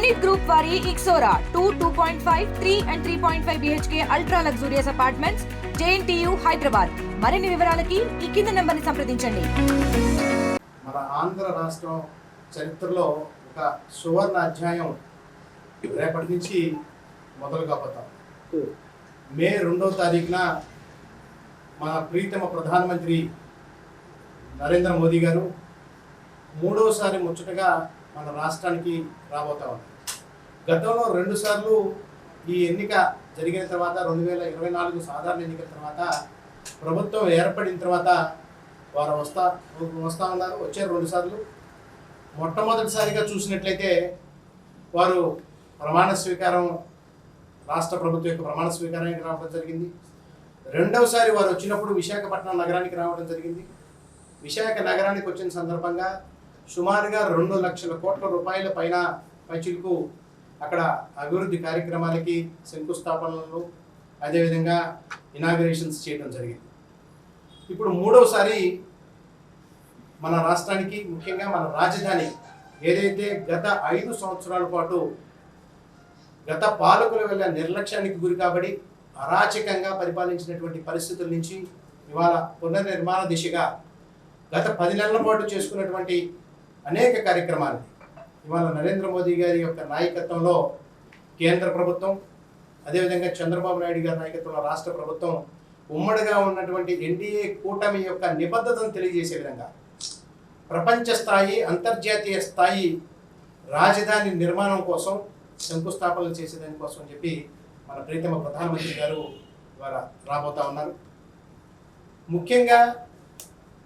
Zenith Group వారి Ixora 2.5, 3 and 3.5 BHK ultra luxurious apartments JNTU Hyderabad. మరిన్ని వివరాలకి ఈ కింద నంబర్ని సంప్రదించండి. మన ఆంధ్ర రాష్ట్రం చరిత్రలో ఒక సువర్ణ అధ్యాయం రేపటి నుంచి మొదలు కాబోతాం. మే 2వ తారీఖున మన ప్రీతమ ప్రధానమంత్రి నరేంద్ర మోదీ గారు మూడోసారి ముచ్చటగా మన రాష్ట్రానికి రాబోతా ఉన్నారు. గతంలో 2 సార్లు ఈ ఎన్నిక జరిగిన తర్వాత 2024 సాధారణ ఎన్నికల తర్వాత ప్రభుత్వం ఏర్పడిన తర్వాత వారు వస్తా ఉన్నారు. వచ్చారు 2 సార్లు. మొట్టమొదటిసారిగా చూసినట్లయితే వారు ప్రమాణ స్వీకారం, రాష్ట్ర ప్రభుత్వం యొక్క ప్రమాణ స్వీకారానికి రావడం జరిగింది. రెండవసారి వారు వచ్చినప్పుడు విశాఖపట్నం నగరానికి రావడం జరిగింది. విశాఖ నగరానికి వచ్చిన సందర్భంగా సుమారుగా 2 లక్షల కోట్ల రూపాయల పైన పైచిలకు అక్కడ అభివృద్ధి కార్యక్రమాలకి శంకుస్థాపనలు, అదేవిధంగా ఇనాగరేషన్స్ చేయడం జరిగింది. ఇప్పుడు మూడవసారి మన రాష్ట్రానికి, ముఖ్యంగా మన రాజధాని ఏదైతే గత 5 సంవత్సరాల పాటు గత పాలకుల వల్ల నిర్లక్ష్యానికి గురి కాబడి అరాచకంగా పరిపాలించినటువంటి పరిస్థితుల నుంచి ఇవాళ పునర్నిర్మాణ దిశగా గత 10 నెలల పాటు చేసుకున్నటువంటి అనేక కార్యక్రమాలు ఇవాళ నరేంద్ర మోదీ గారి యొక్క నాయకత్వంలో కేంద్ర ప్రభుత్వం, అదేవిధంగా చంద్రబాబు నాయుడు గారి నాయకత్వంలో రాష్ట్ర ప్రభుత్వం ఉమ్మడిగా ఉన్నటువంటి ఎన్డీఏ కూటమి యొక్క నిబద్ధతను తెలియజేసే విధంగా ప్రపంచ స్థాయి, అంతర్జాతీయ స్థాయి రాజధాని నిర్మాణం కోసం శంకుస్థాపనలు చేసేదాని కోసం అని చెప్పి మన ప్రీతమ ప్రధానమంత్రి గారు ఇవాళ రాబోతా ఉన్నారు. ముఖ్యంగా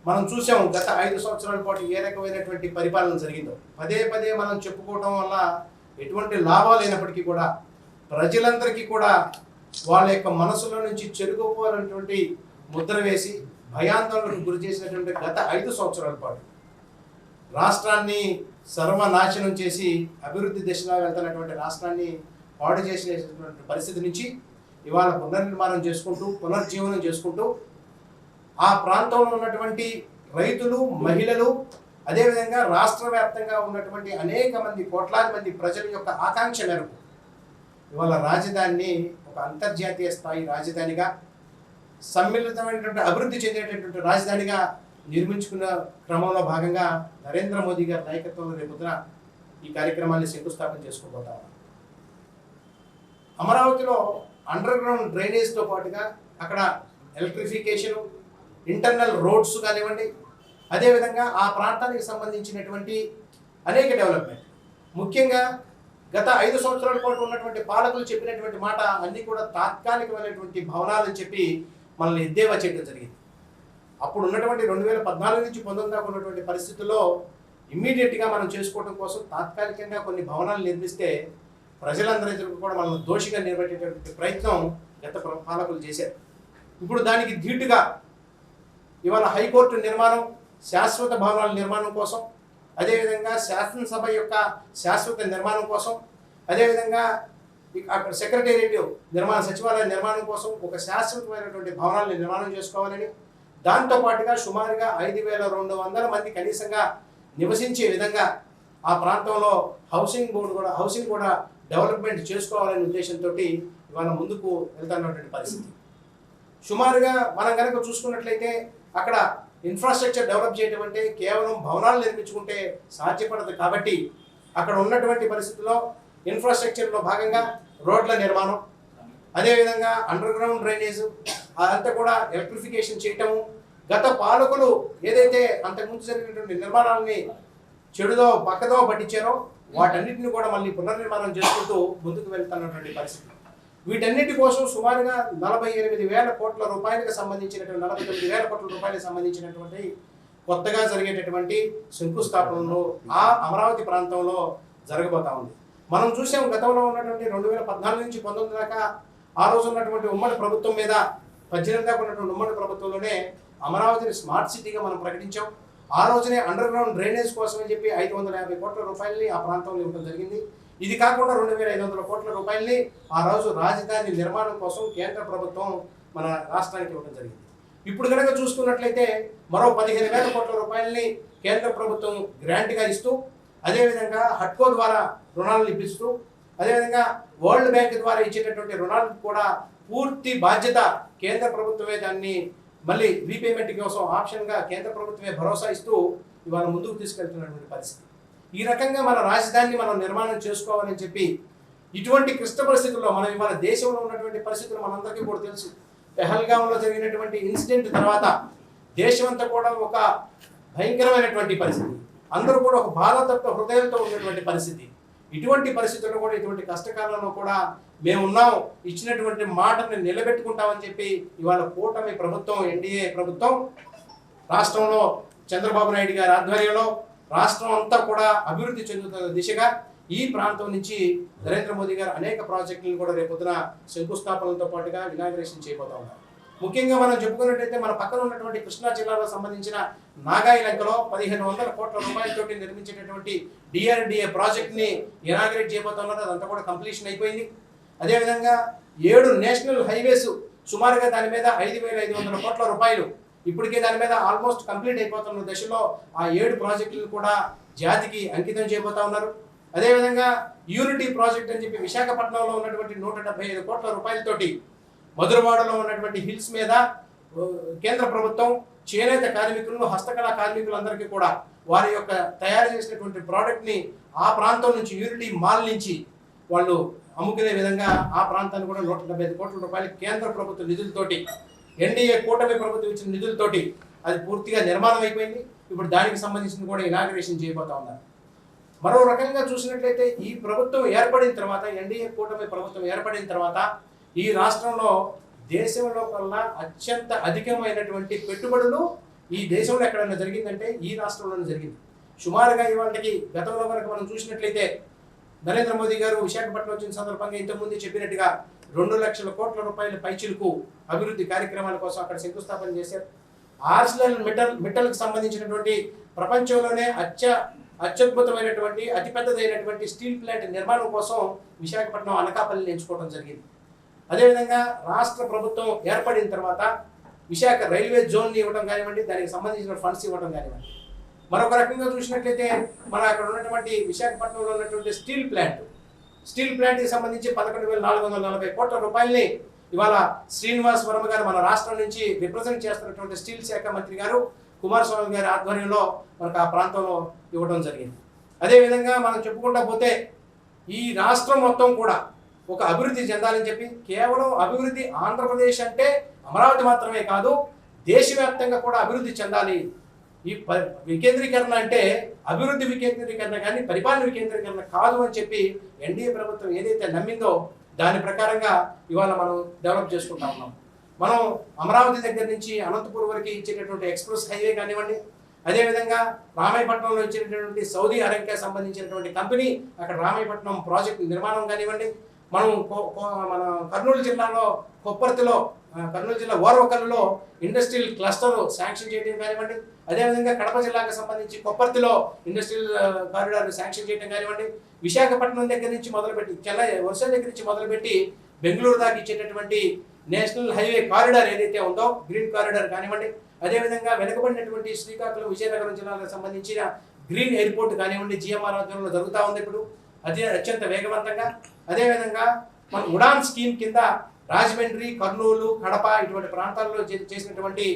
మనం చూసాం గత 5 సంవత్సరాల పాటు ఏ రకమైనటువంటి పరిపాలన జరిగిందో. పదే పదే మనం చెప్పుకోవటం వల్ల ఎటువంటి లాభాలు లేనప్పటికీ కూడా ప్రజలందరికీ కూడా వాళ్ళ యొక్క మనసులో నుంచి చెరుకుపోవాలన్నటువంటి ముద్ర వేసి భయాందోళనకు గురి చేసినటువంటి గత 5 సంవత్సరాల పాటు రాష్ట్రాన్ని సర్వనాశనం చేసి అభివృద్ధి దిశగా వెళ్తున్నటువంటి రాష్ట్రాన్ని పాడు చేసినటువంటి పరిస్థితి నుంచి ఇవాళ పునర్నిర్మాణం చేసుకుంటూ, పునర్జీవనం చేసుకుంటూ ఆ ప్రాంతంలో ఉన్నటువంటి రైతులు, మహిళలు, అదేవిధంగా రాష్ట్ర వ్యాప్తంగా ఉన్నటువంటి అనేక మంది, కోట్లాది మంది ప్రజల యొక్క ఆకాంక్ష మేరకు ఇవాళ రాజధానిని ఒక అంతర్జాతీయ స్థాయి రాజధానిగా, సమ్మిళితమైనటువంటి అభివృద్ధి చెందేటటువంటి రాజధానిగా నిర్మించుకున్న క్రమంలో భాగంగా నరేంద్ర మోదీ గారి నాయకత్వంలో రేపొద్దున ఈ కార్యక్రమాన్ని శంకుస్థాపన చేసుకోబోతా ఉన్నాం. అమరావతిలో అండర్ గ్రౌండ్ డ్రైనేజ్తో పాటుగా అక్కడ ఎలక్ట్రిఫికేషను, ఇంటర్నల్ రోడ్స్ కానివ్వండి, అదేవిధంగా ఆ ప్రాంతానికి సంబంధించినటువంటి అనేక డెవలప్మెంట్, ముఖ్యంగా గత 5 సంవత్సరాల పాటు ఉన్నటువంటి పాలకులు చెప్పినటువంటి మాట అన్నీ కూడా తాత్కాలికమైనటువంటి భవనాలని చెప్పి మనల్ని ఎద్దేవా చేయడం జరిగింది. అప్పుడు ఉన్నటువంటి 2014 నుంచి 19 దాకా ఉన్నటువంటి పరిస్థితుల్లో ఇమ్మీడియట్గా మనం చేసుకోవడం కోసం తాత్కాలికంగా కొన్ని భవనాలు నిర్మిస్తే ప్రజలందరూ కూడా మనల్ని దోషిగా నిలబెట్టేటువంటి ప్రయత్నం గత పాలకులు చేశారు. ఇప్పుడు దానికి ధీటుగా ఇవాళ హైకోర్టు నిర్మాణం, శాశ్వత భవనాల నిర్మాణం కోసం, అదేవిధంగా శాసనసభ యొక్క శాశ్వత నిర్మాణం కోసం, అదేవిధంగా అక్కడ సెక్రటేరియట్ నిర్మాణ, సచివాలయ నిర్మాణం కోసం ఒక శాశ్వతమైనటువంటి భవనాలను నిర్మాణం చేసుకోవాలని, దాంతోపాటుగా సుమారుగా 5,200 మంది కనీసంగా నివసించే విధంగా ఆ ప్రాంతంలో హౌసింగ్ కూడా డెవలప్మెంట్ చేసుకోవాలనే ఉద్దేశంతో ఇవాళ ముందుకు వెళ్తున్నటువంటి పరిస్థితి. సుమారుగా మనం కనుక చూసుకున్నట్లయితే అక్కడ ఇన్ఫ్రాస్ట్రక్చర్ డెవలప్ చేయడం అంటే కేవలం భవనాలు నిర్మించుకుంటే సాధ్యపడదు. కాబట్టి అక్కడ ఉన్నటువంటి పరిస్థితుల్లో ఇన్ఫ్రాస్ట్రక్చర్లో భాగంగా రోడ్ల నిర్మాణం, అదేవిధంగా అండర్ గ్రౌండ్ డ్రైనేజ్ అదంతా కూడా ఎలక్ట్రిఫికేషన్ చేయటము, గత పాలకులు ఏదైతే అంతకుముందు జరిగినటువంటి నిర్మాణాలని చెడుదో పక్కదో పట్టించారో వాటన్నిటిని కూడా మళ్ళీ పునర్నిర్మాణం చేసుకుంటూ ముందుకు వెళ్తున్నటువంటి పరిస్థితి. వీటన్నిటి కోసం సుమారుగా 48,000 కోట్ల రూపాయలకు సంబంధించినటువంటి 49,000 కోట్ల రూపాయలకు సంబంధించినటువంటి కొత్తగా జరిగేటటువంటి శంకుస్థాపనలు ఆ అమరావతి ప్రాంతంలో జరగబోతా ఉంది. మనం చూసాం గతంలో ఉన్నటువంటి 2014 నుంచి 19 దాకా ఆ రోజు ఉన్నటువంటి ఉమ్మడి ప్రభుత్వం మీద 18 దాకా ఉన్నటువంటి ఉమ్మడి ప్రభుత్వంలోనే అమరావతిని స్మార్ట్ సిటీగా మనం ప్రకటించాం. ఆ రోజునే అండర్ గ్రౌండ్ డ్రైనేజ్ కోసం అని చెప్పి 550 కోట్ల రూపాయలని ఆ ప్రాంతంలో ఇవ్వడం జరిగింది. ఇది కాకుండా 2,500 కోట్ల రూపాయలని ఆ రోజు రాజధాని నిర్మాణం కోసం కేంద్ర ప్రభుత్వం మన రాష్ట్రానికి ఇవ్వడం జరిగింది. ఇప్పుడు కనుక చూసుకున్నట్లయితే మరో 15,000 కోట్ల రూపాయలని కేంద్ర ప్రభుత్వం గ్రాంట్గా ఇస్తూ అదేవిధంగా హట్కో ద్వారా రుణాలను ఇప్పిస్తూ, అదేవిధంగా వరల్డ్ బ్యాంక్ ద్వారా ఇచ్చేటటువంటి రుణాలకు కూడా పూర్తి బాధ్యత కేంద్ర ప్రభుత్వమే దాన్ని మళ్ళీ రీపేమెంట్ కోసం ఆప్షన్గా కేంద్ర ప్రభుత్వమే భరోసా ఇస్తూ ఇవాళ ముందుకు తీసుకెళ్తున్నటువంటి పరిస్థితి. ఈ రకంగా మన రాజధానిని మనం నిర్మాణం చేసుకోవాలని చెప్పి ఇటువంటి క్లిష్ట పరిస్థితుల్లో మనం ఇవాళ దేశంలో ఉన్నటువంటి పరిస్థితులు మనందరికీ కూడా తెలుసు. పెహల్గాంలో జరిగినటువంటి ఇన్సిడెంట్ తర్వాత దేశమంతా కూడా ఒక భయంకరమైనటువంటి పరిస్థితి, అందరూ కూడా ఒక బాధాతత్వ హృదయంతో ఉన్నటువంటి పరిస్థితి. ఇటువంటి పరిస్థితుల్లో కూడా ఇటువంటి కష్టకాలంలో కూడా మేమున్నాం, ఇచ్చినటువంటి మాటని నిలబెట్టుకుంటామని చెప్పి ఇవాళ కూటమి ప్రభుత్వం, ఎన్డీఏ ప్రభుత్వం రాష్ట్రంలో చంద్రబాబు నాయుడు గారి ఆధ్వర్యంలో రాష్ట్రం అంతా కూడా అభివృద్ధి చెందుతున్న దిశగా ఈ ప్రాంతం నుంచి నరేంద్ర మోదీ గారు అనేక ప్రాజెక్టులను కూడా రేపొద్దున శంకుస్థాపనలతో పాటుగా ఇనాగ్రేషన్ చేయబోతా ఉన్నారు. ముఖ్యంగా మనం చెప్పుకున్నట్టయితే మన పక్కన ఉన్నటువంటి కృష్ణా జిల్లాలో సంబంధించిన నాగాయిలంకలో 1500 కోట్ల రూపాయలతోటి నిర్మించేటటువంటి డిఆర్డిఏ ప్రాజెక్ట్ని ఇనాగ్రేట్ చేయబోతున్నారు. అదంతా కూడా కంప్లీషన్ అయిపోయింది. అదేవిధంగా 7 నేషనల్ హైవేస్ సుమారుగా దాని మీద 5500 కోట్ల రూపాయలు ఇప్పటికే దాని మీద ఆల్మోస్ట్ కంప్లీట్ అయిపోతున్న దశలో ఆ 7 ప్రాజెక్టులు కూడా జాతికి అంకితం చేయబోతా ఉన్నారు. అదేవిధంగా యూనిటీ ప్రాజెక్ట్ అని చెప్పి విశాఖపట్నంలో ఉన్నటువంటి 175 కోట్ల రూపాయలతోటి మధురవాడలో ఉన్నటువంటి హిల్స్ మీద కేంద్ర ప్రభుత్వం చేనేత కార్మికులను, హస్తకళా కార్మికులందరికీ కూడా వారి యొక్క తయారు చేసినటువంటి ప్రోడక్ట్ని ఆ ప్రాంతం నుంచి యూనిటీ మాల్ నుంచి వాళ్ళు అమ్ముకునే విధంగా ఆ ప్రాంతాన్ని కూడా 175 కోట్ల రూపాయలు కేంద్ర ప్రభుత్వ నిధులతోటి, ఎన్డీఏ కూటమి ప్రభుత్వం ఇచ్చిన నిధులతోటి అది పూర్తిగా నిర్మాణం అయిపోయింది. ఇప్పుడు దానికి సంబంధించిన కూడా ఇనాగ్రేషన్ చేయబోతా ఉన్నారు. మరో రకంగా చూసినట్లయితే ఈ ప్రభుత్వం ఏర్పడిన తర్వాత, ఎన్డీఏ కూటమి ప్రభుత్వం ఏర్పడిన తర్వాత ఈ రాష్ట్రంలో దేశంలో కల్లా అత్యంత అధికమైనటువంటి పెట్టుబడులు ఈ దేశంలో ఎక్కడైనా జరిగిందంటే ఈ రాష్ట్రంలోనే జరిగింది. సుమారుగా ఇవాళకి గతంలో కనుక మనం చూసినట్లయితే నరేంద్ర మోదీ గారు విశాఖపట్నం వచ్చిన సందర్భంగా ఇంతకుముందు చెప్పినట్టుగా 2 లక్షల కోట్ల రూపాయల పైచిలకు అభివృద్ధి కార్యక్రమాల కోసం అక్కడ శంకుస్థాపన చేశారు. ఆర్సిలర్ మిట్టల్కి సంబంధించినటువంటి ప్రపంచంలోనే అత్యద్భుతమైనటువంటి అతిపెద్దదైనటువంటి స్టీల్ ప్లాంట్ నిర్మాణం కోసం విశాఖపట్నం అనకాపల్లిని ఎంచుకోవడం జరిగింది. అదేవిధంగా రాష్ట్ర ప్రభుత్వం ఏర్పడిన తర్వాత విశాఖ రైల్వే జోన్ని ఇవ్వడం కానివ్వండి, దానికి సంబంధించిన ఫండ్స్ ఇవ్వడం కానివ్వండి. మరొక రకంగా చూసినట్లయితే మన అక్కడ ఉన్నటువంటి విశాఖపట్నంలో ఉన్నటువంటి స్టీల్ ప్లాంట్కి సంబంధించి 11,440 కోట్ల రూపాయలని ఇవాళ శ్రీనివాస్ వర్మ గారు మన రాష్ట్రం నుంచి రిప్రజెంట్ చేస్తున్నటువంటి స్టీల్ శాఖ మంత్రి గారు కుమారస్వామి గారి ఆధ్వర్యంలో మనకు ఆ ప్రాంతంలో ఇవ్వడం జరిగింది. అదేవిధంగా మనం చెప్పుకుంటా పోతే ఈ రాష్ట్రం మొత్తం కూడా ఒక అభివృద్ధి చెందాలని చెప్పి కేవలం అభివృద్ధి ఆంధ్రప్రదేశ్ అంటే అమరావతి మాత్రమే కాదు, దేశవ్యాప్తంగా కూడా అభివృద్ధి చెందాలి. ఈ వికేంద్రీకరణ అంటే అభివృద్ధి వికేంద్రీకరణ కానీ పరిపాలన వికేంద్రీకరణ కాదు అని చెప్పి ఎన్డీఏ ప్రభుత్వం ఏదైతే నమ్మిందో దాని ప్రకారంగా ఇవాళ మనం డెవలప్ చేసుకుంటా ఉన్నాం. మనం అమరావతి దగ్గర నుంచి అనంతపురం వరకు ఇచ్చేటటువంటి ఎక్స్ప్రెస్ హైవే కానివ్వండి, అదేవిధంగా రామాయపట్నంలో ఇచ్చేటటువంటి సౌదీ అరేబియా సంబంధించినటువంటి కంపెనీ అక్కడ రామాయపట్నం ప్రాజెక్టు నిర్మాణం కానివ్వండి, మనం మన కర్నూలు జిల్లాలో కొప్పర్తిలో, కర్నూలు జిల్లా ఓర్వకల్లులో ఇండస్ట్రియల్ క్లస్టర్ శాంక్షన్ చేయడం కానివ్వండి, అదేవిధంగా కడప జిల్లాకు సంబంధించి కొప్పర్తిలో ఇండస్ట్రియల్ కారిడార్ శాంక్షన్ చేయడం కానివ్వండి, విశాఖపట్నం దగ్గర నుంచి మొదలుపెట్టి చెన్నై వర్ష దగ్గర నుంచి మొదలుపెట్టి బెంగళూరు దాకా ఇచ్చేటటువంటి నేషనల్ హైవే కారిడార్ ఏదైతే ఉందో గ్రీన్ కారిడార్ కానివ్వండి, అదేవిధంగా వెనుకబడినటువంటి శ్రీకాకుళం విజయనగరం జిల్లాలకు సంబంధించిన గ్రీన్ ఎయిర్పోర్ట్ కానివ్వండి జిఎంఆర్ ఆధ్వర్యంలో జరుగుతూ ఉంది ఇప్పుడు అది అత్యంత వేగవంతంగా. అదేవిధంగా మన ఉడాన్ స్కీమ్ కింద రాజమండ్రి, కర్నూలు, కడప ఇటువంటి ప్రాంతాల్లో చేసినటువంటి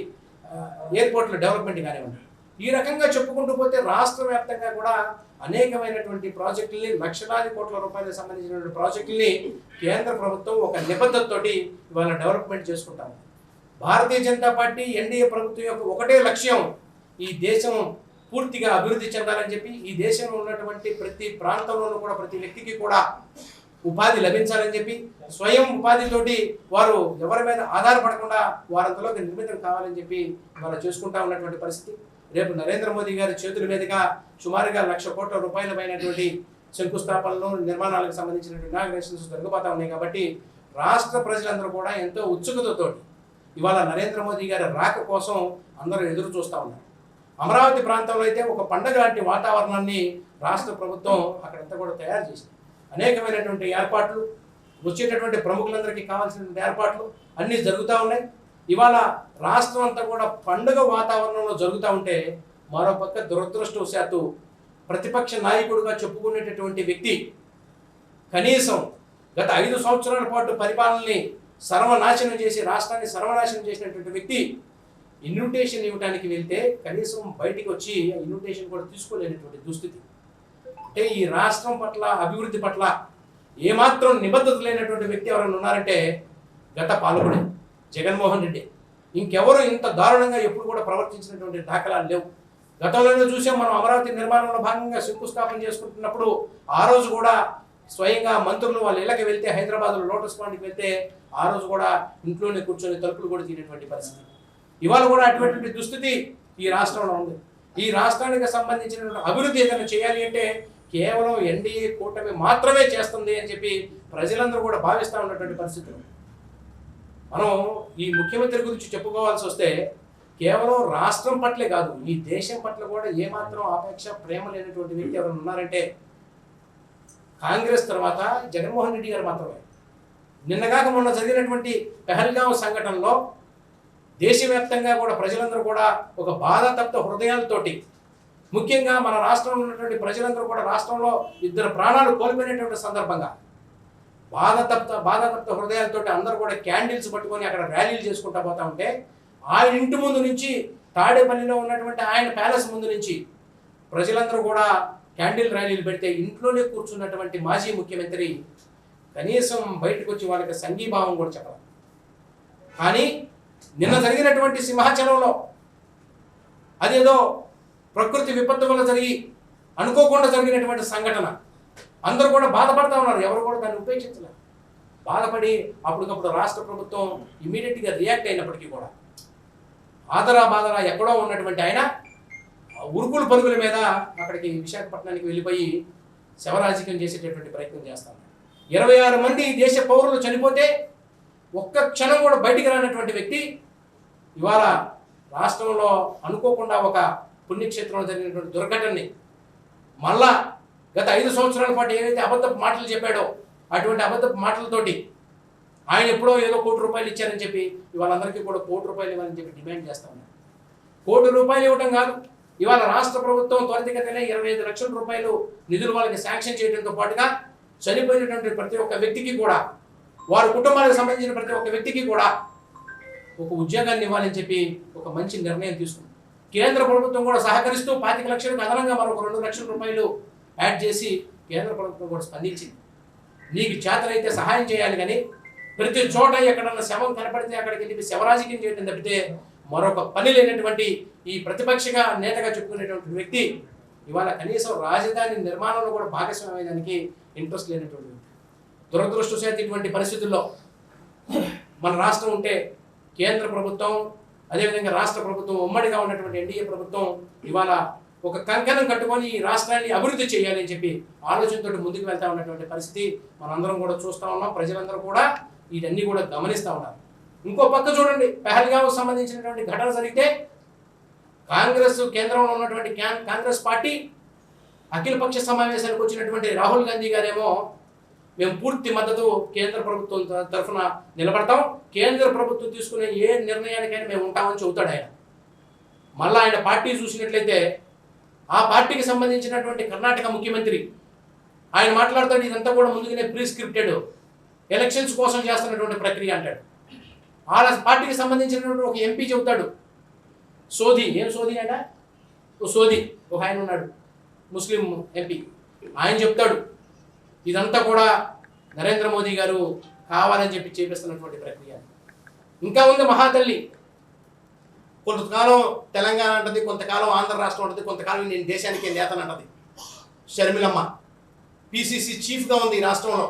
ఎయిర్పోర్ట్ల డెవలప్మెంట్ కానివ్వండి. ఈ రకంగా చెప్పుకుంటూ పోతే రాష్ట్ర వ్యాప్తంగా కూడా అనేకమైనటువంటి ప్రాజెక్టుల్ని, లక్షలాది కోట్ల రూపాయలకు సంబంధించినటువంటి ప్రాజెక్టుల్ని కేంద్ర ప్రభుత్వం ఒక నిబద్ధతతోటి ఇవాళ డెవలప్మెంట్ చేసుకుంటాము. భారతీయ జనతా పార్టీ ఎన్డీఏ ప్రభుత్వం యొక్క ఒకటే లక్ష్యం ఈ దేశం పూర్తిగా అభివృద్ధి చెందాలని చెప్పి, ఈ దేశంలో ఉన్నటువంటి ప్రతి ప్రాంతంలోనూ కూడా ప్రతి వ్యక్తికి కూడా ఉపాధి లభించాలని చెప్పి, స్వయం ఉపాధితోటి వారు ఎవరి మీద ఆధారపడకుండా వారంతలోకి నిర్మితం కావాలని చెప్పి వాళ్ళు చేసుకుంటా ఉన్నటువంటి పరిస్థితి. రేపు నరేంద్ర మోదీ గారి చేతుల మీదుగా సుమారుగా 1,00,000 కోట్ల రూపాయలమైనటువంటి శంకుస్థాపనలు, నిర్మాణాలకు సంబంధించినటువంటి ఇనాగ్రేషన్స్ జరగబోతా ఉన్నాయి. కాబట్టి రాష్ట్ర ప్రజలందరూ కూడా ఎంతో ఉత్సుకతతోటి ఇవాళ నరేంద్ర మోదీ గారి రాక కోసం అందరూ ఎదురు చూస్తూ ఉన్నారు. అమరావతి ప్రాంతంలో అయితే ఒక పండగ లాంటి వాతావరణాన్ని రాష్ట్ర ప్రభుత్వం అక్కడంతా కూడా తయారు చేసింది. అనేకమైనటువంటి ఏర్పాట్లు, వచ్చేటటువంటి ప్రముఖులందరికీ కావాల్సినటువంటి ఏర్పాట్లు అన్నీ జరుగుతూ ఉన్నాయి. ఇవాళ రాష్ట్రం అంతా కూడా పండుగ వాతావరణంలో జరుగుతూ ఉంటే, మరోపక్క దురదృష్టవశాత్తు ప్రతిపక్ష నాయకుడిగా చెప్పుకునేటటువంటి వ్యక్తి కనీసం గత 5 సంవత్సరాల పాటు పరిపాలనని సర్వనాశనం చేసి రాష్ట్రాన్ని సర్వనాశనం చేసినటువంటి వ్యక్తి ఇన్విటేషన్ ఇవ్వడానికి వెళ్తే కనీసం బయటికి వచ్చి ఇన్విటేషన్ కూడా తీసుకోలేనటువంటి దుస్థితి. అంటే ఈ రాష్ట్రం పట్ల అభివృద్ధి పట్ల ఏమాత్రం నిబద్ధత లేనటువంటి వ్యక్తి ఎవరైనా ఉన్నారంటే గత పాలకుడే జగన్మోహన్ రెడ్డి. ఇంకెవరు ఇంత దారుణంగా ఎప్పుడు కూడా ప్రవర్తించినటువంటి దాఖలాలు లేవు. గతంలోనే చూసాం మనం. అమరావతి నిర్మాణంలో భాగంగా శంకుస్థాపన చేసుకుంటున్నప్పుడు ఆ రోజు కూడా స్వయంగా మంత్రులు వాళ్ళ ఇళ్ళకి వెళ్తే, హైదరాబాద్లో లోటస్ పాండ్కి వెళ్తే ఆ రోజు కూడా ఇంట్లోనే కూర్చొని తలుపులు కూడా తీయనటువంటి పరిస్థితి. ఇవాళ కూడా అటువంటి దుస్థితి ఈ రాష్ట్రంలో ఉంది. ఈ రాష్ట్రానికి సంబంధించినటువంటి అభివృద్ధి ఏదైనా చేయాలి అంటే కేవలం ఎన్డీఏ కూటమి మాత్రమే చేస్తుంది అని చెప్పి ప్రజలందరూ కూడా భావిస్తూ ఉన్నటువంటి పరిస్థితులు. మనం ఈ ముఖ్యమంత్రి గురించి చెప్పుకోవాల్సి వస్తే కేవలం రాష్ట్రం పట్లే కాదు, ఈ దేశం పట్ల కూడా ఏమాత్రం ఆపేక్ష ప్రేమ లేనటువంటి వ్యక్తి ఎవరైనా ఉన్నారంటే కాంగ్రెస్ తర్వాత జగన్మోహన్ రెడ్డి గారు మాత్రమే. నిన్నగాక మొన్న జరిగినటువంటి పెహల్గాం సంఘటనలో దేశవ్యాప్తంగా కూడా ప్రజలందరూ కూడా ఒక బాధాతప్త హృదయాలతోటి, ముఖ్యంగా మన రాష్ట్రంలో ఉన్నటువంటి ప్రజలందరూ కూడా రాష్ట్రంలో 2 ప్రాణాలు కోల్పోయినటువంటి సందర్భంగా బాధాతప్త హృదయాలతో అందరూ కూడా క్యాండిల్స్ పట్టుకొని అక్కడ ర్యాలీలు చేసుకుంటా పోతా ఉంటే ఆయన ఇంటి ముందు నుంచి తాడేపల్లిలో ఉన్నటువంటి ఆయన ప్యాలెస్ ముందు నుంచి ప్రజలందరూ కూడా క్యాండిల్ ర్యాలీలు పెడితే ఇంట్లోనే కూర్చున్నటువంటి మాజీ ముఖ్యమంత్రి కనీసం బయటకు వచ్చి వాళ్ళకి సంఘీభావం కూడా చెప్పాలి. కానీ నిన్న జరిగినటువంటి సింహాచలంలో అదేదో ప్రకృతి విపత్తు వల్ల జరిగి అనుకోకుండా జరిగినటువంటి సంఘటన, అందరూ కూడా బాధపడతా ఉన్నారు. ఎవరు కూడా దాన్ని ఉపేక్షించలేదు. బాధపడి అప్పటికప్పుడు రాష్ట్ర ప్రభుత్వం ఇమీడియట్గా రియాక్ట్ అయినప్పటికీ కూడా బాధరా ఎక్కడో ఉన్నటువంటి ఆయన ఉరుకులు పరుగుల మీద అక్కడికి విశాఖపట్నానికి వెళ్ళిపోయి శవరాజకీయం చేసేటటువంటి ప్రయత్నం చేస్తాను. 26 మంది దేశ పౌరులు చనిపోతే ఒక్క క్షణం కూడా బయటికి రానటువంటి వ్యక్తి ఇవాళ రాష్ట్రంలో అనుకోకుండా ఒక పుణ్యక్షేత్రంలో జరిగినటువంటి దుర్ఘటనని మళ్ళా గత 5 సంవత్సరాల పాటు ఏవైతే అబద్ధపు మాటలు చెప్పాడో అటువంటి అబద్ధపు మాటలతోటి ఆయన ఎప్పుడో ఏదో ₹1 ఇచ్చారని చెప్పి ఇవాళ అందరికీ కూడా ₹1 ఇవ్వాలని చెప్పి డిమాండ్ చేస్తా ఉన్నారు. ₹1 ఇవ్వడం కాదు, ఇవాళ రాష్ట్ర ప్రభుత్వం త్వరితగతినే 25 లక్షల రూపాయలు నిధులు వాళ్ళకి శాంక్షన్ చేయడంతో పాటుగా చనిపోయినటువంటి ప్రతి ఒక్క వ్యక్తికి కూడా, వారి కుటుంబాలకు సంబంధించిన ప్రతి ఒక్క వ్యక్తికి కూడా ఒక ఉద్యోగాన్ని ఇవ్వాలని చెప్పి ఒక మంచి నిర్ణయం తీసుకుంది. కేంద్ర ప్రభుత్వం కూడా సహకరిస్తూ 25 లక్షలకు అదనంగా మరొక ₹2 లక్షల యాడ్ చేసి కేంద్ర ప్రభుత్వం కూడా స్పందించింది. నీకు చేతనైతే సహాయం చేయాలి కానీ ప్రతి చోట ఎక్కడన్నా శవం కనపడితే అక్కడికి వెళ్ళి శవరాజకీయం చేయడం తప్పితే మరొక పని లేనటువంటి ఈ ప్రతిపక్షగా నేతగా చెప్పుకునేటువంటి వ్యక్తి ఇవాళ కనీసం రాజధాని నిర్మాణంలో కూడా భాగస్వామ్యానికి ఇంట్రెస్ట్ లేనటువంటి వ్యక్తి. దురదృష్టవశాత్తు ఇటువంటి పరిస్థితుల్లో మన రాష్ట్రం ఉంటే కేంద్ర ప్రభుత్వం అదేవిధంగా రాష్ట్ర ప్రభుత్వం ఉమ్మడిగా ఉన్నటువంటి ఎన్డీఏ ప్రభుత్వం ఇవాళ ఒక కంకణం కట్టుకొని ఈ రాష్ట్రాన్ని అభివృద్ధి చేయాలి అని చెప్పి ఆలోచనతో ముందుకు వెళ్తా ఉన్నటువంటి పరిస్థితి మనందరం కూడా చూస్తూ ఉన్నాం. ప్రజలందరూ కూడా ఇవన్నీ కూడా గమనిస్తూ ఉన్నారు. ఇంకో పక్క చూడండి, పెహల్గాంకు సంబంధించినటువంటి ఘటన జరిగితే కాంగ్రెస్ కేంద్రంలో ఉన్నటువంటి కాంగ్రెస్ పార్టీ అఖిలపక్ష సమావేశానికి వచ్చినటువంటి రాహుల్ గాంధీ గారేమో మేము పూర్తి మద్దతు కేంద్ర ప్రభుత్వం తరఫున నిలబడతాం, కేంద్ర ప్రభుత్వం తీసుకునే ఏ నిర్ణయానికైనా మేము ఉంటామని చెబుతాడు ఆయన. మళ్ళీ ఆయన పార్టీ చూసినట్లయితే ఆ పార్టీకి సంబంధించినటువంటి కర్ణాటక ముఖ్యమంత్రి ఆయన మాట్లాడుతాడు, ఇదంతా కూడా ముందుగానే ప్రీస్క్రిప్టెడ్ ఎలక్షన్స్ కోసం చేస్తున్నటువంటి ప్రక్రియ అంటాడు. ఆ పార్టీకి సంబంధించినటువంటి ఒక ఎంపీ చెబుతాడు, సోది, ఏం సోది అయినా సోది ఒక ఆయన ఉన్నాడు ముస్లిం ఎంపీ, ఆయన చెప్తాడు ఇదంతా కూడా నరేంద్ర మోదీ గారు కావాలని చెప్పి చేపిస్తున్నటువంటి ప్రక్రియ. ఇంకా ఉంది మహాతల్లి, కొంతకాలం తెలంగాణ అంటది, కొంతకాలం ఆంధ్ర రాష్ట్రం ఉంటుంది, కొంతకాలం నేను దేశానికి నేతనంటది. షర్మిలమ్మ పిసిసి చీఫ్గా ఉంది ఈ రాష్ట్రంలో.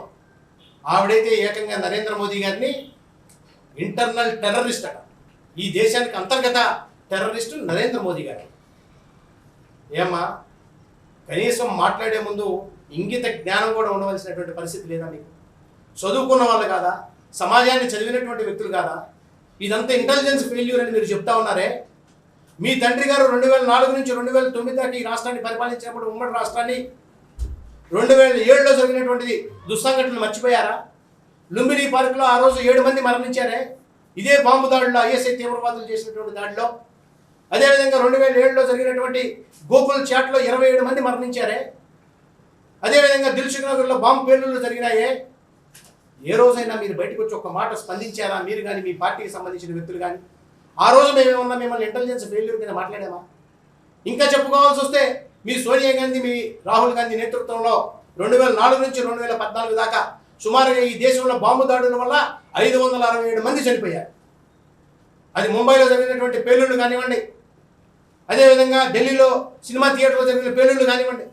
ఆవిడైతే ఏకంగా నరేంద్ర మోదీ గారిని ఇంటర్నల్ టెర్రరిస్ట్ అట, ఈ దేశానికి అంతర్గత టెర్రరిస్టు నరేంద్ర మోదీ గారు. ఏమ్మా, కనీసం మాట్లాడే ముందు ఇంగిత జ్ఞానం కూడా ఉండవలసినటువంటి పరిస్థితి లేదా మీకు? చదువుకున్న వాళ్ళు కాదా? సమాజాన్ని చదివినటువంటి వ్యక్తులు కాదా? ఇదంతా ఇంటెలిజెన్స్ ఫెయిల్యూర్ అని మీరు చెప్తా ఉన్నారే. మీ తండ్రి గారు 2004 నుంచి 2009 దాకా ఈ రాష్ట్రాన్ని పరిపాలించినప్పుడు ఉమ్మడి రాష్ట్రాన్ని 2007లో జరిగినటువంటిది దుస్సంఘటనలు మర్చిపోయారా? లుంబిని పార్కులో ఆ రోజు 7 మంది మరణించారే, ఇదే బాంబు దాడిలో ఐఎస్ఐ తీవ్రవాదులు చేసినటువంటి దాడిలో. అదేవిధంగా 2007లో జరిగినటువంటి గోకుల్ చాట్లో 27 మంది మరణించారే. అదేవిధంగా దిల్సుఖ్ నగర్లో బాంబు పేలుళ్లు జరిగినాయే. ఏ రోజైనా మీరు బయటకు వచ్చి ఒక మాట స్పందించారా? మీరు కానీ మీ పార్టీకి సంబంధించిన వ్యక్తులు కానీ ఆ రోజు మేమేమన్నా మిమ్మల్ని ఇంటెలిజెన్స్ ఫెయిల్యూర్ కింద మాట్లాడామా? ఇంకా చెప్పుకోవాల్సి వస్తే మీ సోనియా గాంధీ, మీ రాహుల్ గాంధీ నేతృత్వంలో 2004 నుంచి 2014 దాకా సుమారుగా ఈ దేశంలో బాంబు దాడుల వల్ల 567 మంది చనిపోయారు. అది ముంబైలో జరిగినటువంటి పేలుళ్లు కానివ్వండి, అదేవిధంగా ఢిల్లీలో సినిమా థియేటర్లో జరిగిన పేలుళ్లు కానివ్వండి,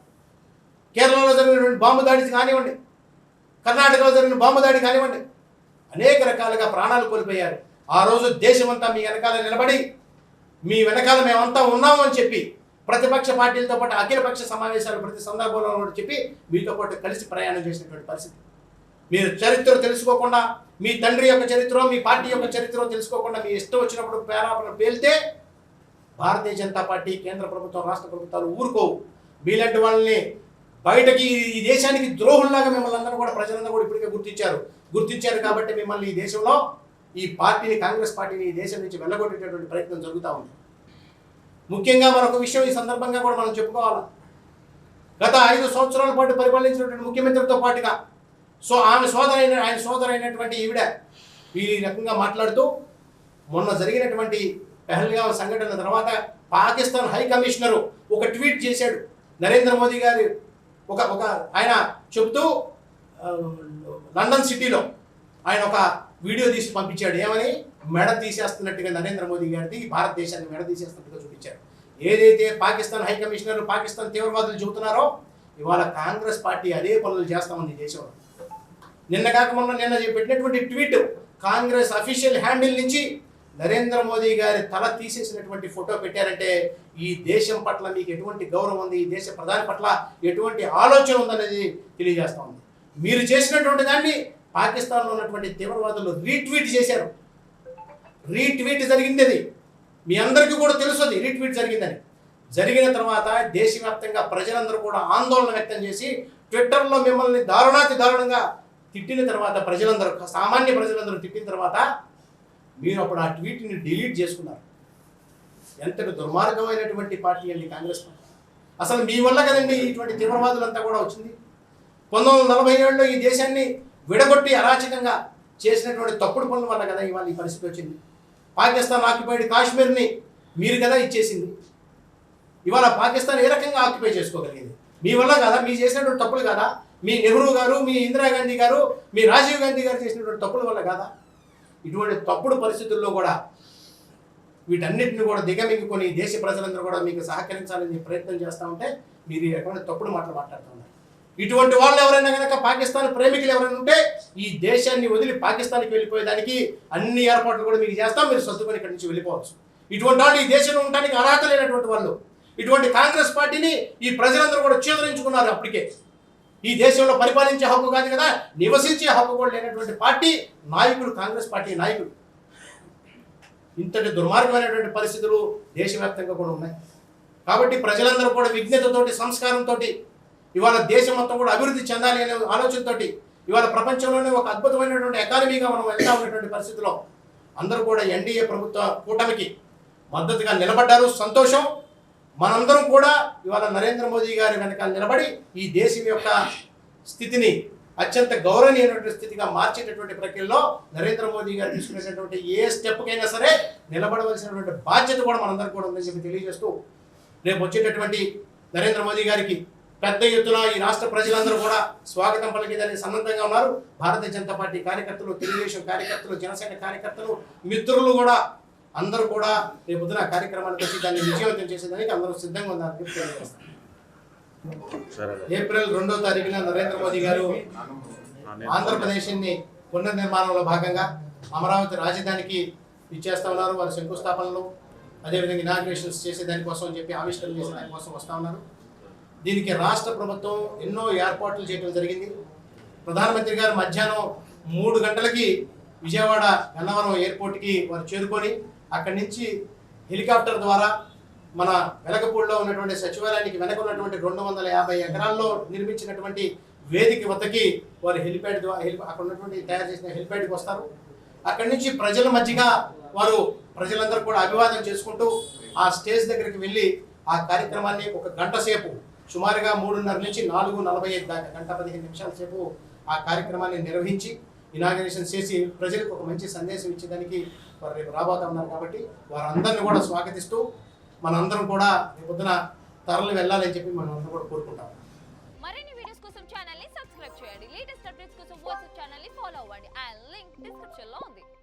కేరళలో జరిగినటువంటి బాంబు దాడి కానివ్వండి, కర్ణాటకలో జరిగిన బాంబు దాడి కానివ్వండి, అనేక రకాలుగా ప్రాణాలు కోల్పోయారు. ఆ రోజు దేశమంతా మీ వెనకాల నిలబడి మీ వెనకాల మేమంతా ఉన్నాము అని చెప్పి ప్రతిపక్ష పార్టీలతో పాటు అఖిలపక్ష సమావేశాలు ప్రతి సందర్భంలో చెప్పి మీతో పాటు కలిసి ప్రయాణం చేసినటువంటి పరిస్థితి. మీరు చరిత్ర తెలుసుకోకుండా, మీ తండ్రి యొక్క చరిత్ర, మీ పార్టీ యొక్క చరిత్ర తెలుసుకోకుండా మీ ఇష్టం వచ్చినప్పుడు పేరాపణ పేలితే భారతీయ జనతా పార్టీ, కేంద్ర ప్రభుత్వం, రాష్ట్ర ప్రభుత్వాలు ఊరుకోవు. మీలాంటి వాళ్ళని బయటకి ఈ దేశానికి ద్రోహుల్లాగా మిమ్మల్ని అందరూ కూడా ప్రజలందరూ కూడా ఇప్పటికే గుర్తించారు కాబట్టి మిమ్మల్ని ఈ దేశంలో ఈ పార్టీని, కాంగ్రెస్ పార్టీని ఈ దేశం నుంచి వెళ్ళగొట్టేటటువంటి ప్రయత్నం జరుగుతూ ఉంది. ముఖ్యంగా మరొక విషయం ఈ సందర్భంగా కూడా మనం చెప్పుకోవాలి. గత 5 సంవత్సరాల పాటు పరిపాలించినటువంటి ముఖ్యమంత్రితో పాటుగా ఆయన సోదరైనటువంటి ఈవిడ ఈ రకంగా మాట్లాడుతూ మొన్న జరిగినటువంటి పెహల్గాం సంఘటన తర్వాత పాకిస్తాన్ హై కమిషనరు ఒక ట్వీట్ చేశాడు. నరేంద్ర మోదీ గారు ఒక ఆయన చెబుతూ లండన్ సిటీలో ఆయన ఒక వీడియో తీసి పంపించాడు. ఏమని? మెడ తీసేస్తున్నట్టుగా నరేంద్ర మోదీ గారిది భారతదేశాన్ని మెడ తీసేస్తున్నట్టుగా చూపించారు. ఏదైతే పాకిస్తాన్ హై కమిషనర్, పాకిస్తాన్ తీవ్రవాదులు చెబుతున్నారో ఇవాళ కాంగ్రెస్ పార్టీ అదే పనులు చేస్తామని దేశంలో. నిన్న పెట్టినటువంటి ట్వీట్ కాంగ్రెస్ అఫీషియల్ హ్యాండిల్ నుంచి నరేంద్ర మోదీ గారి తల తీసేసినటువంటి ఫోటో పెట్టారంటే ఈ దేశం పట్ల మీకు ఎటువంటి గౌరవం ఉంది, ఈ దేశ ప్రధాని పట్ల ఎటువంటి ఆలోచన ఉందనేది తెలియజేస్తా ఉంది. మీరు చేసినటువంటి దాన్ని పాకిస్తాన్లో ఉన్నటువంటి తీవ్రవాదులు రీట్వీట్ చేశారు. రీట్వీట్ జరిగింది, అది మీ అందరికీ కూడా తెలుసు. అది రీట్వీట్ జరిగిందని జరిగిన తర్వాత దేశవ్యాప్తంగా ప్రజలందరూ కూడా ఆందోళన వ్యక్తం చేసి ట్విట్టర్లో మిమ్మల్ని దారుణంగా తిట్టిన తర్వాత సామాన్య ప్రజలందరూ తిట్టిన తర్వాత మీరు అప్పుడు ఆ ట్వీట్ని డిలీట్ చేసుకున్నారు. ఎంతటి దుర్మార్గమైనటువంటి పార్టీ అండి కాంగ్రెస్ పార్టీ. అసలు మీ వల్ల కదండి ఇటువంటి తీవ్రవాదులంతా కూడా వచ్చింది. 1947లో ఈ దేశాన్ని విడగొట్టి అరాచకంగా చేసినటువంటి తప్పుడు పనుల వల్ల కదా ఇవాళ ఈ పరిస్థితి వచ్చింది. పాకిస్తాన్ ఆక్యుపైడ్ కాశ్మీర్ని మీరు కదా ఇచ్చేసింది. ఇవాళ పాకిస్తాన్ ఏ రకంగా ఆక్యుపై చేసుకోగలిగింది? మీ వల్ల కదా, మీరు చేసినటువంటి తప్పులు కదా, మీ నెహ్రూ గారు, మీ ఇందిరాగాంధీ గారు, మీ రాజీవ్ గాంధీ గారు చేసినటువంటి తప్పుల వల్ల కదా. ఇటువంటి తప్పుడు పరిస్థితుల్లో కూడా వీటన్నిటిని కూడా దిగమింగుకొని దేశ ప్రజలందరూ కూడా మీకు సహకరించాలని ప్రయత్నం చేస్తూ ఉంటే మీరు ఈ రకమైన తప్పుడు మాటలు మాట్లాడుతూ ఉన్నారు. ఇటువంటి వాళ్ళు ఎవరైనా కనుక పాకిస్తాన్ ప్రేమికులు ఎవరైనా ఉంటే ఈ దేశాన్ని వదిలి పాకిస్తాన్కి వెళ్ళిపోయేదానికి అన్ని ఏర్పాట్లు కూడా మీకు చేస్తాం. మీరు సర్దుకొని ఇక్కడి నుంచి వెళ్ళిపోవచ్చు. ఇటువంటి వాళ్ళు ఈ దేశంలో ఉండడానికి అర్హత లేనటువంటి వాళ్ళు. ఇటువంటి కాంగ్రెస్ పార్టీని ఈ ప్రజలందరూ కూడా చేదరించుకున్నారు. అప్పటికే ఈ దేశంలో పరిపాలించే హక్కు కాదు కదా, నివసించే హక్కు కూడా లేనటువంటి పార్టీ నాయకులు, కాంగ్రెస్ పార్టీ నాయకులు. ఇంతటి దుర్మార్గమైనటువంటి పరిస్థితులు దేశవ్యాప్తంగా కూడా ఉన్నాయి. కాబట్టి ప్రజలందరూ కూడా విజ్ఞతతోటి, సంస్కారంతో ఇవాళ దేశం మొత్తం కూడా అభివృద్ధి చెందాలి అనే ఆలోచనతో ఇవాళ ప్రపంచంలోనే ఒక అద్భుతమైనటువంటి ఎకానమీగా మనం వెళ్తా ఉన్నటువంటి పరిస్థితిలో అందరూ కూడా ఎన్డీఏ ప్రభుత్వ కూటమికి మద్దతుగా నిలబడ్డారు. సంతోషం. మనందరం కూడా ఇవాళ నరేంద్ర మోదీ గారి వెనకాల నిలబడి ఈ దేశం యొక్క స్థితిని అత్యంత గౌరవనీయమైనటువంటి స్థితిగా మార్చేటటువంటి ప్రక్రియలో నరేంద్ర మోదీ గారు తీసుకునేటటువంటి ఏ స్టెప్కైనా సరే నిలబడవలసినటువంటి బాధ్యత కూడా మనందరం కూడా ఉందని చెప్పి తెలియజేస్తూ రేపు వచ్చేటటువంటి నరేంద్ర మోదీ గారికి పెద్ద ఎత్తున ఈ రాష్ట్ర ప్రజలందరూ కూడా స్వాగతం పలికేదానికి సన్నద్ధంగా ఉన్నారు. భారతీయ జనతా పార్టీ కార్యకర్తలు, తెలుగుదేశం కార్యకర్తలు, జనసేన కార్యకర్తలు, మిత్రులు కూడా అందరూ కూడా రేపు పొద్దున కార్యక్రమానికి వచ్చి దాన్ని విజయవంతం చేసేదానికి అందరూ సిద్ధంగా ఉన్నారని తెలియజేస్తారు. ఏప్రిల్ 2వ తారీఖున నరేంద్ర మోదీ గారు ఆంధ్రప్రదేశ్ని పునర్నిర్మాణంలో భాగంగా అమరావతి రాజధానికి ఇచ్చేస్తా ఉన్నారు. వారి శంకుస్థాపనలు, అదేవిధంగా ఇనాగ్రేషన్స్ చేసేదానికోసం అని చెప్పి ఆవిష్కరణ చేసేదానికోసం వస్తూ ఉన్నారు. దీనికి రాష్ట్ర ప్రభుత్వం ఎన్నో ఏర్పాట్లు చేయడం జరిగింది. ప్రధానమంత్రి గారు మధ్యాహ్నం 3 గంటలకి విజయవాడ గన్నవరం ఎయిర్పోర్ట్కి వారు చేరుకొని అక్కడి నుంచి హెలికాప్టర్ ద్వారా మన వెలగపూడిలో ఉన్నటువంటి సచివాలయానికి వెనక ఉన్నటువంటి 250 ఎకరాల్లో నిర్మించినటువంటి వేదిక వద్దకి వారు హెలిప్యాడ్ ద్వారా అక్కడ ఉన్నటువంటి తయారు చేసిన హెలిప్యాడ్కి వస్తారు. అక్కడి నుంచి ప్రజల మధ్యగా వారు ప్రజలందరూ కూడా అభివాదం చేసుకుంటూ ఆ స్టేజ్ దగ్గరికి వెళ్ళి ఆ కార్యక్రమాన్ని ఒక గంట సేపు సుమారుగా 3:30 నుంచి 4:45 దాకా, 1:15 నిమిషాల సేపు ఆ కార్యక్రమాన్ని నిర్వహించి ఇనాగరేషన్ చేసి ప్రజలకు ఒక మంచి సందేశం ఇచ్చేదానికి వారు రేపు రాబోతా ఉన్నారు. కాబట్టి వారందరినీ కూడా స్వాగతిస్తూ మనందరం కూడా రేపొద్దున తరలి వెళ్ళాలని చెప్పి మనం అందరం కూడా కోరుకుంటాం. మరిన్ని వీడియోస్ కోసం ఛానల్ ని సబ్స్క్రైబ్ చేయండి. లేటెస్ట్ అప్డేట్స్ కోసం వాట్సాప్ ఛానల్ ని ఫాలో అవ్వండి. ఆ లింక్ డిస్క్రిప్షన్ లో ఉంది.